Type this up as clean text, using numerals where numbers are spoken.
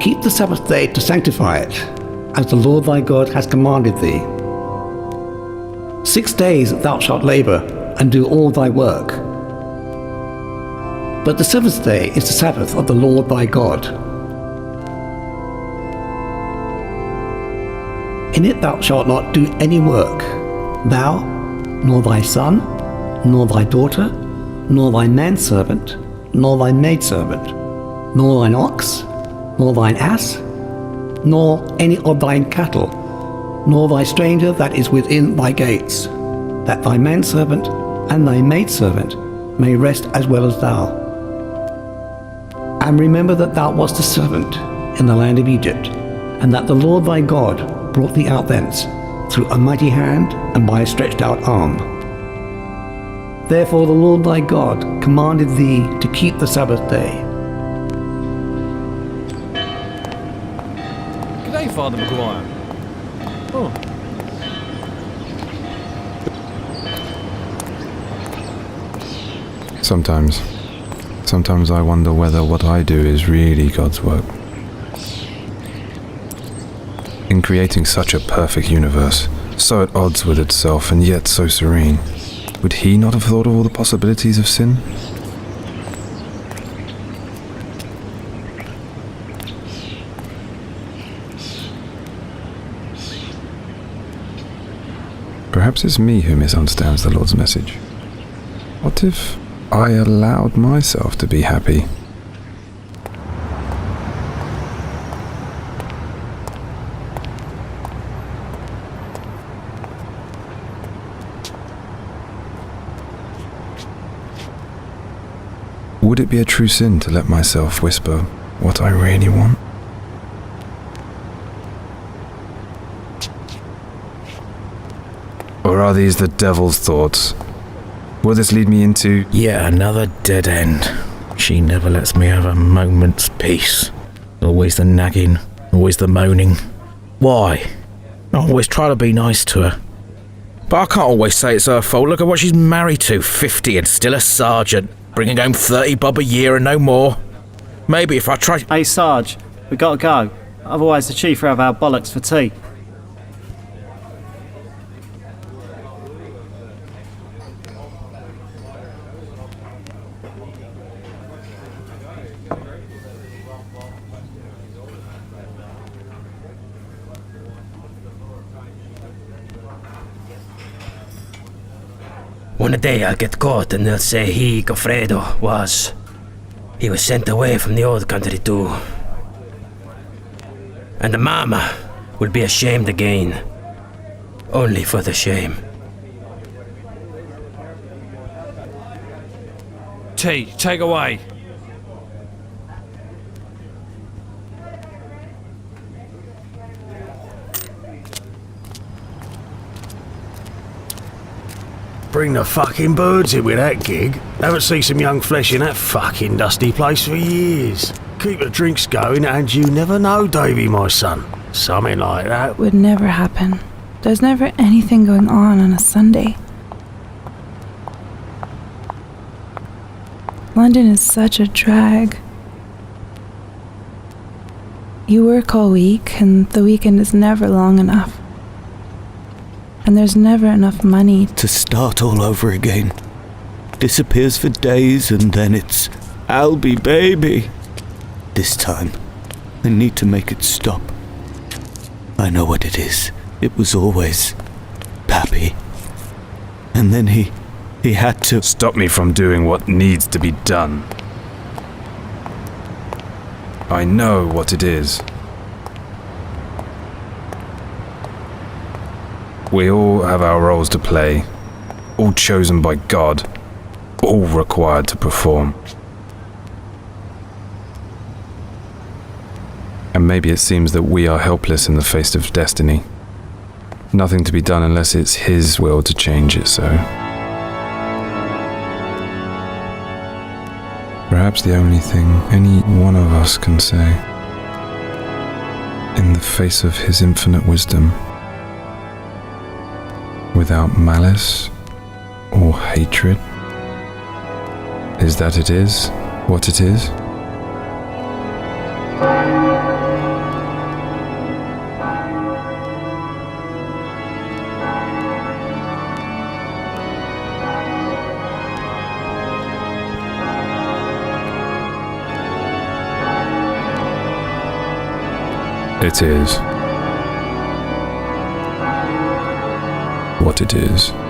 keep the Sabbath day to sanctify it, as the Lord thy God has commanded thee. 6 days thou shalt labor and do all thy work. But the seventh day is the Sabbath of the Lord thy God. In it thou shalt not do any work, thou, nor thy son, nor thy daughter, nor thy manservant, nor thy maidservant, nor thine ox, nor thine ass, nor any of thine cattle, nor thy stranger that is within thy gates, that thy manservant and thy maidservant may rest as well as thou. And remember that thou wast a servant in the land of Egypt, and that the Lord thy God brought thee out thence, through a mighty hand and by a stretched out arm. Therefore the Lord thy God commanded thee to keep the Sabbath day. G'day, Father Maguire. Oh. Sometimes I wonder whether what I do is really God's work. In creating such a perfect universe, so at odds with itself and yet so serene, would he not have thought of all the possibilities of sin? Perhaps it's me who misunderstands the Lord's message. What if I allowed myself to be happy? Would it be a true sin to let myself whisper what I really want? Or are these the devil's thoughts? Will this lead me into yet another dead end? She never lets me have a moment's peace. Always the nagging, always the moaning. Why? I always try to be nice to her. But I can't always say it's her fault. Look at what she's married to, 50 and still a sergeant, bringing home 30 bob a year and no more. Maybe if I try... Hey Sarge, we gotta go. Otherwise the chief will have our bollocks for tea. One day I'll get caught and they'll say Goffredo he was sent away from the old country too. And the mama will be ashamed again. Only for the shame. Tea, take away. Bring the fucking birds in with that gig. Haven't seen some young flesh in that fucking dusty place for years. Keep the drinks going and you never know, Davy, my son. Something like that would never happen. There's never anything going on a Sunday. London is such a drag. You work all week and the weekend is never long enough. And there's never enough money to start all over again. Disappears for days and then it's Albie baby. This time, I need to make it stop. I know what it is. It was always Pappy. And then he had to stop me from doing what needs to be done. I know what it is. We all have our roles to play, all chosen by God, all required to perform. And maybe it seems that we are helpless in the face of destiny. Nothing to be done unless it's His will to change it so. Perhaps the only thing any one of us can say, in the face of His infinite wisdom, without malice or hatred, is that it is what it is. It is what it is.